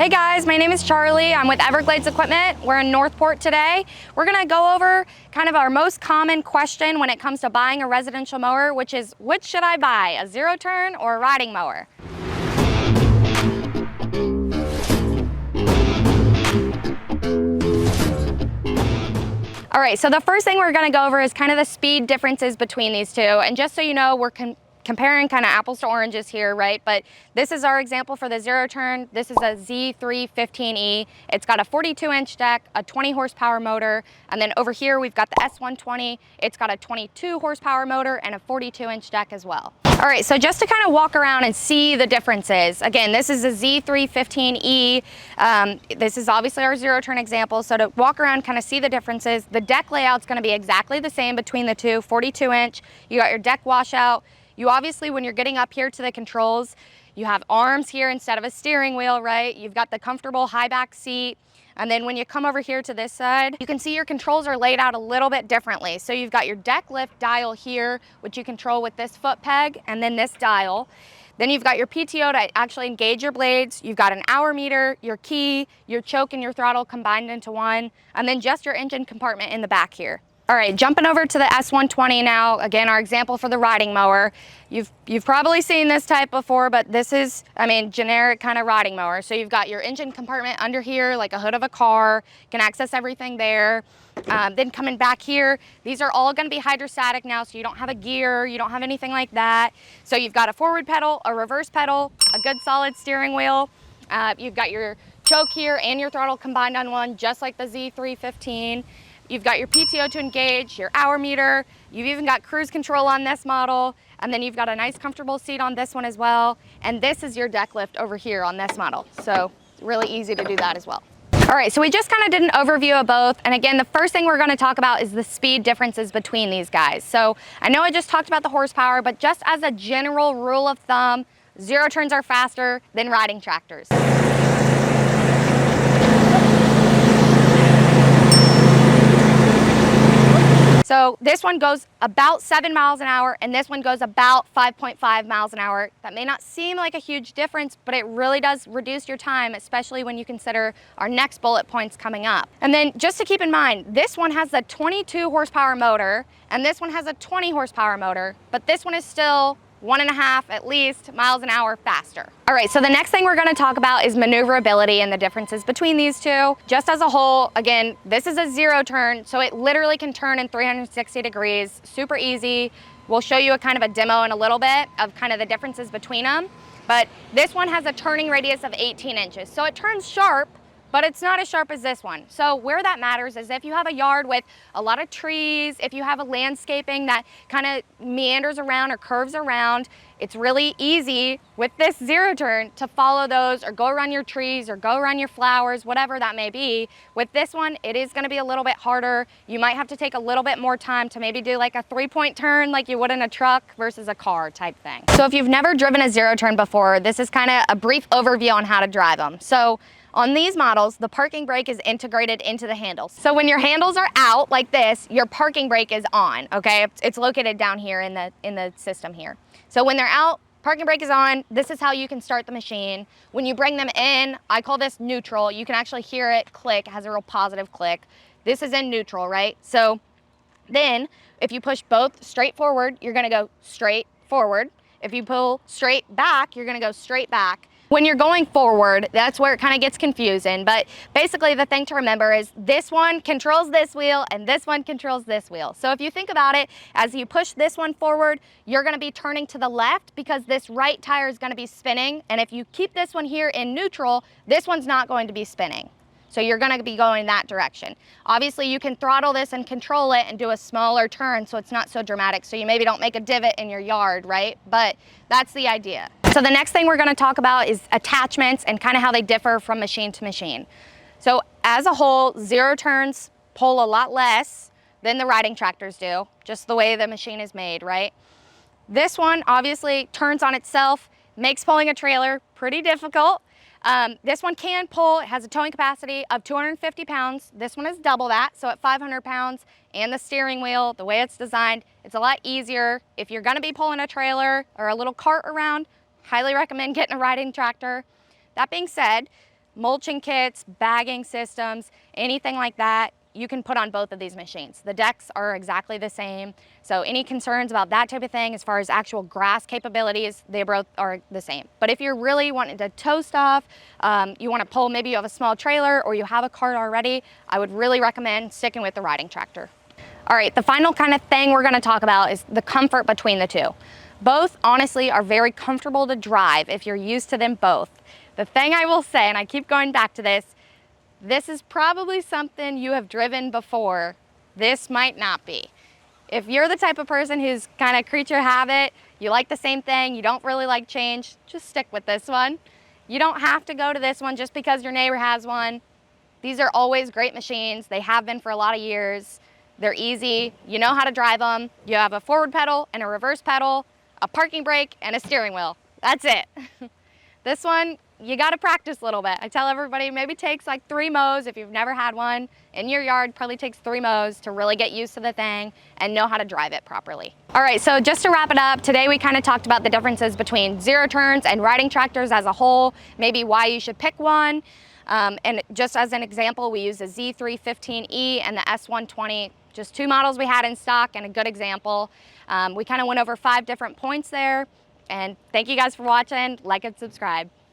Hey guys, my name is Charlie. I'm with Everglades Equipment. We're in Northport today. We're gonna go over kind of our most common question when it comes to buying a residential mower, which is, which should I buy, a zero turn or a riding mower? All right, so the first thing we're gonna go over is kind of the speed differences between these two. And just so you know, we're comparing kind of apples to oranges here, right? But this is our example for the zero turn. This is a Z315E. It's got a 42-inch deck, a 20 horsepower motor, and then over here we've got the S120. It's got a 22 horsepower motor and a 42-inch deck as well. All right, so just to kind of walk around and see the differences. Again, this is a Z315E. This is obviously our zero turn example. So to walk around, kind of see the differences, the deck layout's gonna be exactly the same between the two, 42-inch. You got your deck washout. You obviously, when you're getting up here to the controls, you have arms here instead of a steering wheel, right? You've got the comfortable high back seat. And then when you come over here to this side, you can see your controls are laid out a little bit differently. So you've got your deck lift dial here, which you control with this foot peg and then this dial. Then you've got your PTO to actually engage your blades. You've got an hour meter, your key, your choke and your throttle combined into one, and then just your engine compartment in the back here. All right, jumping over to the S120 now, again, our example for the riding mower. You've probably seen this type before, but this is, I mean, generic kind of riding mower. So you've got your engine compartment under here, like a hood of a car, you can access everything there. Then coming back here, these are all gonna be hydrostatic now, so you don't have a gear, you don't have anything like that. So you've got a forward pedal, a reverse pedal, a good solid steering wheel. You've got your choke here and your throttle combined on one, just like the Z315. You've got your PTO to engage, your hour meter, you've even got cruise control on this model, and then you've got a nice comfortable seat on this one as well. And this is your deck lift over here on this model. So really easy to do that as well. All right, so we just kind of did an overview of both. And again, the first thing we're gonna talk about is the speed differences between these guys. So I know I just talked about the horsepower, but just as a general rule of thumb, zero turns are faster than riding tractors. So this one goes about 7 miles an hour and this one goes about 5.5 miles an hour. That may not seem like a huge difference, but it really does reduce your time, especially when you consider our next bullet points coming up. And then just to keep in mind, this one has a 22 horsepower motor and this one has a 20 horsepower motor, but this one is still 1.5 at least miles an hour faster. All right, so the next thing we're gonna talk about is maneuverability and the differences between these two. Just as a whole, again, this is a zero turn, so it literally can turn in 360 degrees, super easy. We'll show you a kind of a demo in a little bit of kind of the differences between them. But this one has a turning radius of 18 inches. So it turns sharp, but it's not as sharp as this one. So where that matters is if you have a yard with a lot of trees, if you have a landscaping that kind of meanders around or curves around, it's really easy with this zero turn to follow those or go around your trees or go around your flowers, whatever that may be. With this one, it is gonna be a little bit harder. You might have to take a little bit more time to maybe do like a 3-point turn like you would in a truck versus a car type thing. So if you've never driven a zero turn before, this is kind of a brief overview on how to drive them. So on these models, the parking brake is integrated into the handles. So when your handles are out like this, your parking brake is on, okay? It's located down here in the system here. So when they're out, parking brake is on. This is how you can start the machine. When you bring them in, I call this neutral. You can actually hear it click. It has a real positive click. This is in neutral, right? So then if you push both straight forward, you're gonna go straight forward. If you pull straight back, you're gonna go straight back. When you're going forward, that's where it kind of gets confusing. But basically the thing to remember is this one controls this wheel and this one controls this wheel. So if you think about it, as you push this one forward, you're gonna be turning to the left because this right tire is gonna be spinning. And if you keep this one here in neutral, this one's not going to be spinning. So you're gonna be going that direction. Obviously you can throttle this and control it and do a smaller turn so it's not so dramatic. So you maybe don't make a divot in your yard, right? But that's the idea. So the next thing we're gonna talk about is attachments and kind of how they differ from machine to machine. So as a whole, zero turns pull a lot less than the riding tractors do, just the way the machine is made, right? This one obviously turns on itself, makes pulling a trailer pretty difficult. This one can pull, it has a towing capacity of 250 pounds. This one is double that, so at 500 pounds. And the steering wheel, the way it's designed, it's a lot easier. If you're gonna be pulling a trailer or a little cart around, highly recommend getting a riding tractor. That being said, mulching kits, bagging systems, anything like that, you can put on both of these machines. The decks are exactly the same. So any concerns about that type of thing as far as actual grass capabilities, they both are the same. But if you're really wanting to tow stuff, you want to pull, maybe you have a small trailer or you have a cart already, I would really recommend sticking with the riding tractor. All right, the final kind of thing we're going to talk about is the comfort between the two. Both, honestly, are very comfortable to drive if you're used to them both. The thing I will say, and I keep going back to this is probably something you have driven before. This might not be. If you're the type of person who's kind of creature habit, you like the same thing, you don't really like change, just stick with this one. You don't have to go to this one just because your neighbor has one. These are always great machines. They have been for a lot of years. They're easy. You know how to drive them. You have a forward pedal and a reverse pedal, a parking brake, and a steering wheel. That's it. This one, you got to practice a little bit. I tell everybody maybe takes like 3 mows if you've never had one in your yard. Probably takes 3 mows to really get used to the thing and know how to drive it properly. All right, so just to wrap it up, today we kind of talked about the differences between zero turns and riding tractors as a whole, maybe why you should pick one. And just as an example, we use the Z315E and the S120, just 2 models we had in stock and a good example. We kind of went over 5 different points there. And thank you guys for watching. Like and subscribe.